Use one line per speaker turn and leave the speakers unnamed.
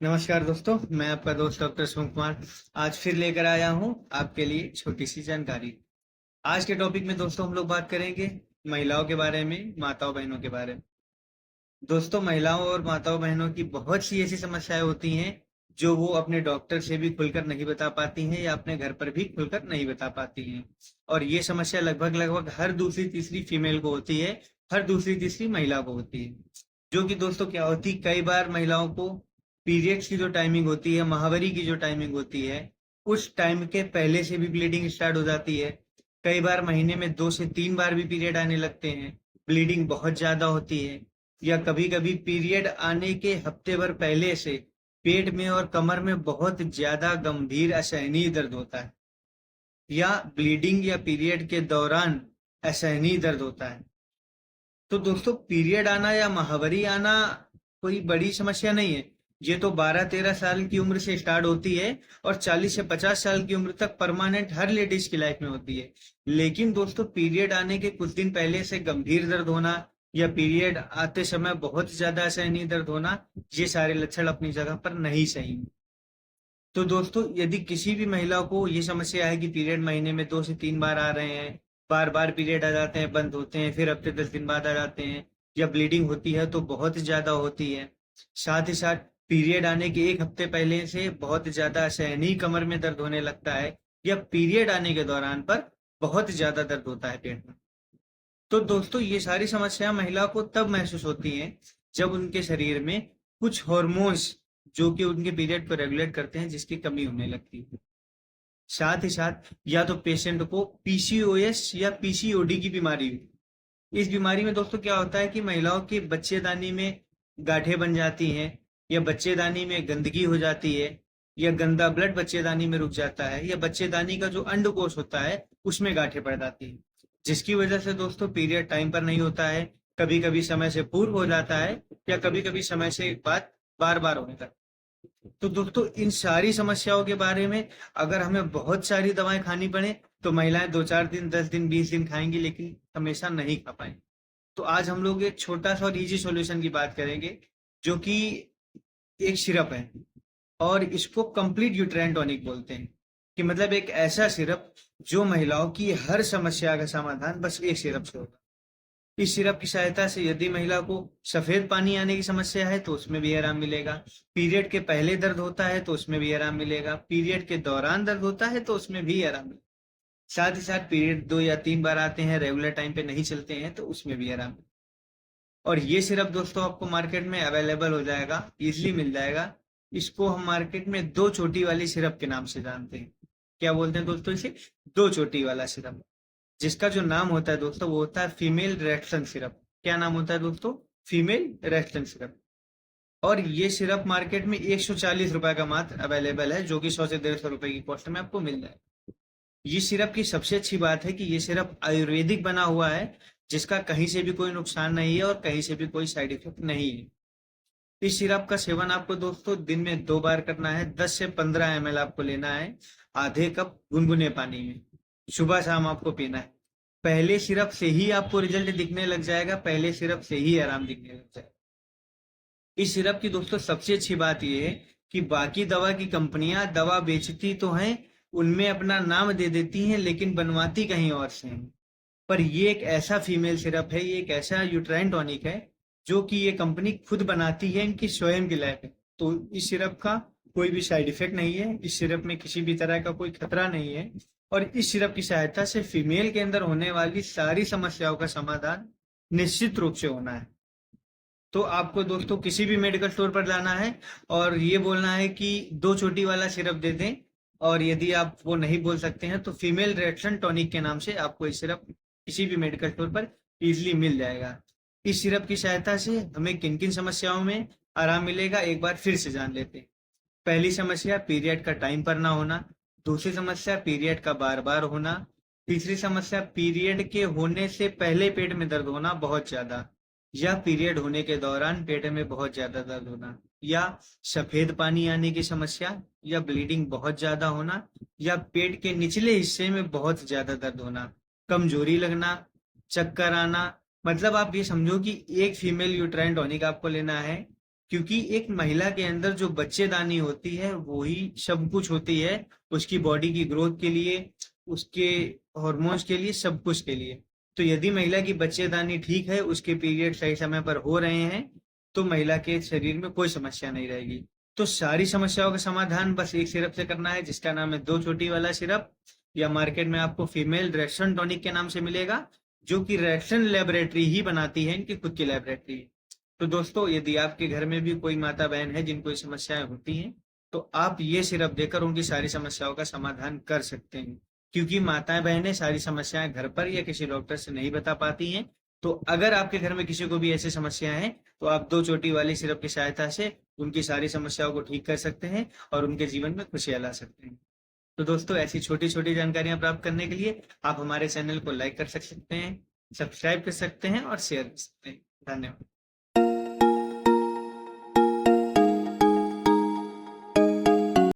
नमस्कार दोस्तों, मैं आपका दोस्त डॉक्टर शिव कुमार आज फिर लेकर आया हूं आपके लिए छोटी सी जानकारी। आज के टॉपिक में दोस्तों हम लोग बात करेंगे महिलाओं के बारे में, माताओं बहनों के बारे में। दोस्तों, महिलाओं और माताओं बहनों की बहुत सी ऐसी समस्याएं होती हैं जो वो अपने डॉक्टर से भी खुलकर नहीं बता पाती हैं या अपने घर पर भी खुलकर नहीं बता पाती हैं। और ये समस्या लगभग लगभग हर दूसरी तीसरी फीमेल को होती है, हर दूसरी तीसरी महिला को होती है। जो कि दोस्तों क्या होती, कई बार महिलाओं को पीरियड्स की जो टाइमिंग होती है, माहवारी की जो टाइमिंग होती है, उस टाइम के पहले से भी ब्लीडिंग स्टार्ट हो जाती है। कई बार महीने में 2 से 3 बार भी पीरियड आने लगते हैं, ब्लीडिंग बहुत ज्यादा होती है। या कभी कभी पीरियड आने के हफ्ते भर पहले से पेट में और कमर में बहुत ज्यादा गंभीर असहनीय दर्द होता है, या ब्लीडिंग या पीरियड के दौरान असहनीय दर्द होता है। तो दोस्तों, पीरियड आना या माहवारी आना कोई बड़ी समस्या नहीं है। ये तो 12-13 साल की उम्र से स्टार्ट होती है और 40 से 50 साल की उम्र तक परमानेंट हर लेडीज की लाइफ में होती है। लेकिन दोस्तों, पीरियड आने के कुछ दिन पहले से गंभीर दर्द होना या पीरियड आते समय बहुत ज्यादा असहनीय दर्द होना, ये सारे लक्षण अपनी जगह पर नहीं सही। तो दोस्तों, यदि किसी भी महिला को ये समस्या है कि पीरियड महीने में 2 से 3 बार आ रहे हैं, बार बार पीरियड आ जाते हैं, बंद होते हैं, फिर हफ्ते 10 दिन बाद आ जाते हैं, या ब्लीडिंग होती है तो बहुत ज्यादा होती है, साथ ही साथ पीरियड आने के 1 हफ्ते पहले से बहुत ज्यादा असहनीय कमर में दर्द होने लगता है, या पीरियड आने के दौरान पर बहुत ज्यादा दर्द होता है पेट में। तो दोस्तों, ये सारी समस्या महिला को तब महसूस होती हैं जब उनके शरीर में कुछ हॉर्मोन्स जो कि उनके पीरियड को रेगुलेट करते हैं, जिसकी कमी होने लगती है। साथ ही साथ या तो पेशेंट को पीसीओएस या पीसीओडी की बीमारी हुई। इस बीमारी में दोस्तों क्या होता है कि महिलाओं के बच्चेदानी में गांठें बन जाती हैं, या बच्चेदानी में गंदगी हो जाती है, या गंदा ब्लड बच्चेदानी में रुक जाता है, या बच्चेदानी का जो अंडकोश होता है उसमें गांठें पड़ जाती हैं, जिसकी वजह से दोस्तों पीरियड टाइम पर नहीं होता है। कभी कभी समय से पूर्व हो जाता है, या कभी कभी समय से बाद बार बार होने लगता है। तो दोस्तों, इन सारी समस्याओं के बारे में अगर हमें बहुत सारी दवाएं खानी पड़े तो महिलाएं 2-4 दिन, 10 दिन, 20 दिन खाएंगी, लेकिन हमेशा नहीं खा पाएंगी। तो आज हम लोग एक छोटा सा और इजी सॉल्यूशन की बात करेंगे, जो कि एक सिरप है, और इसको कंप्लीट यूट्राइन टॉनिक बोलते हैं। कि मतलब एक ऐसा सिरप जो महिलाओं की हर समस्या का समाधान बस एक सिरप से होगा। इस सिरप की सहायता से यदि महिला को सफेद पानी आने की समस्या है तो उसमें भी आराम मिलेगा, पीरियड के पहले दर्द होता है तो उसमें भी आराम मिलेगा, पीरियड के दौरान दर्द होता है तो उसमें भी आराम मिलेगा, साथ ही साथ पीरियड 2 या 3 बार आते हैं, रेगुलर टाइम पे नहीं चलते हैं, तो उसमें भी आराम मिलेगा। और ये सिरप दोस्तों आपको मार्केट में अवेलेबल हो जाएगा, इजिली मिल जाएगा। इसको हम मार्केट में 2 चोटी वाली सिरप के नाम से जानते हैं। क्या बोलते हैं दोस्तों इसे? 2 चोटी वाला सिरप। जिसका जो नाम होता है दोस्तों वो होता है फीमेल रेक्सन सिरप। क्या नाम होता है दोस्तों? फीमेल रेक्सन सिरप। और ये सिरप मार्केट में 140 रुपए का मात्र अवेलेबल है, जो कि 100 से 150 रुपए की कॉस्ट में आपको मिल जाए। ये सिरप की सबसे अच्छी बात है कि ये सिरप आयुर्वेदिक बना हुआ है, जिसका कहीं से भी कोई नुकसान नहीं है और कहीं से भी कोई साइड इफेक्ट नहीं है। इस सिरप का सेवन आपको दोस्तों दिन में 2 बार करना है, 10 से 15 ml आपको लेना है, आधे कप गुनगुने पानी में, सुबह शाम आपको पीना है। पहले सिरप से ही आपको रिजल्ट दिखने लग जाएगा, पहले सिरप से ही आराम दिखने लग जाएगा। इस सिरप की दोस्तों सबसे अच्छी बात यह है कि बाकी दवा की कंपनियां दवा बेचती तो हैं, उनमें अपना नाम दे देती हैं, लेकिन बनवाती कहीं और से हैं। पर ये एक ऐसा फीमेल सिरप है, ये एक ऐसा यूट्राइन टॉनिक है जो कि ये कंपनी खुद बनाती है, इनकी स्वयं की लैब है। तो इस सिरप का कोई भी साइड इफेक्ट नहीं है, इस सिरप में किसी भी तरह का कोई खतरा नहीं है, और इस सिरप की सहायता से फीमेल के अंदर होने वाली सारी समस्याओं का समाधान निश्चित रूप से होना है। तो आपको दोस्तों किसी भी मेडिकल स्टोर पर जाना है और ये बोलना है कि 2 चोटी वाला सिरप दे दें, और यदि आप वो नहीं बोल सकते हैं तो फीमेल रिएक्शन टॉनिक के नाम से आपको ये सिरप किसी भी मेडिकल स्टोर पर इजीली मिल जाएगा। इस सिरप की सहायता से हमें किन किन समस्याओं में आराम मिलेगा, एक बार फिर से जान लेते हैं। पहली समस्या पीरियड का टाइम पर ना होना, दूसरी समस्या पीरियड का बार बार होना, तीसरी समस्या पीरियड के होने से पहले पेट में दर्द होना बहुत ज्यादा, या पीरियड होने के दौरान पेट में बहुत ज्यादा दर्द होना, या सफेद पानी आने की समस्या, या ब्लीडिंग बहुत ज्यादा होना, या पेट के निचले हिस्से में बहुत ज्यादा दर्द होना, कमजोरी लगना, चक्कर आना। मतलब आप ये समझो कि एक फीमेल यूट्राइन टॉनिक आपको लेना है, क्योंकि एक महिला के अंदर जो बच्चेदानी होती है वो ही सब कुछ होती है, उसकी बॉडी की ग्रोथ के लिए, उसके हॉर्मोन्स के लिए, सब कुछ के लिए। तो यदि महिला की बच्चेदानी ठीक है, उसके पीरियड सही समय पर हो रहे हैं, तो महिला के शरीर में कोई समस्या नहीं रहेगी। तो सारी समस्याओं का समाधान बस एक सिरप से करना है, जिसका नाम है 2 चोटी वाला सिरप, या मार्केट में आपको फीमेल रेक्सन टॉनिक के नाम से मिलेगा, जो कि रेक्सन लेबोरेटरी ही बनाती है, इनकी खुद की लेबोरेटरी है। तो दोस्तों, यदि आपके घर में भी कोई माता बहन है जिनको ये समस्याएं होती हैं, तो आप ये सिरप देकर उनकी सारी समस्याओं का समाधान कर सकते हैं। क्योंकि माताएं बहनें सारी समस्याएं घर पर या किसी डॉक्टर से नहीं बता पाती हैं। तो अगर आपके घर में किसी को भी ऐसी समस्याएं हैं, तो आप 2 चोटी वाली सिरप की सहायता से उनकी सारी समस्याओं को ठीक कर सकते हैं और उनके जीवन में खुशियां ला सकते हैं। तो दोस्तों, ऐसी छोटी छोटी जानकारियां प्राप्त करने के लिए आप हमारे चैनल को लाइक कर सकते हैं, सब्सक्राइब कर सकते हैं और शेयर कर सकते हैं। धन्यवाद।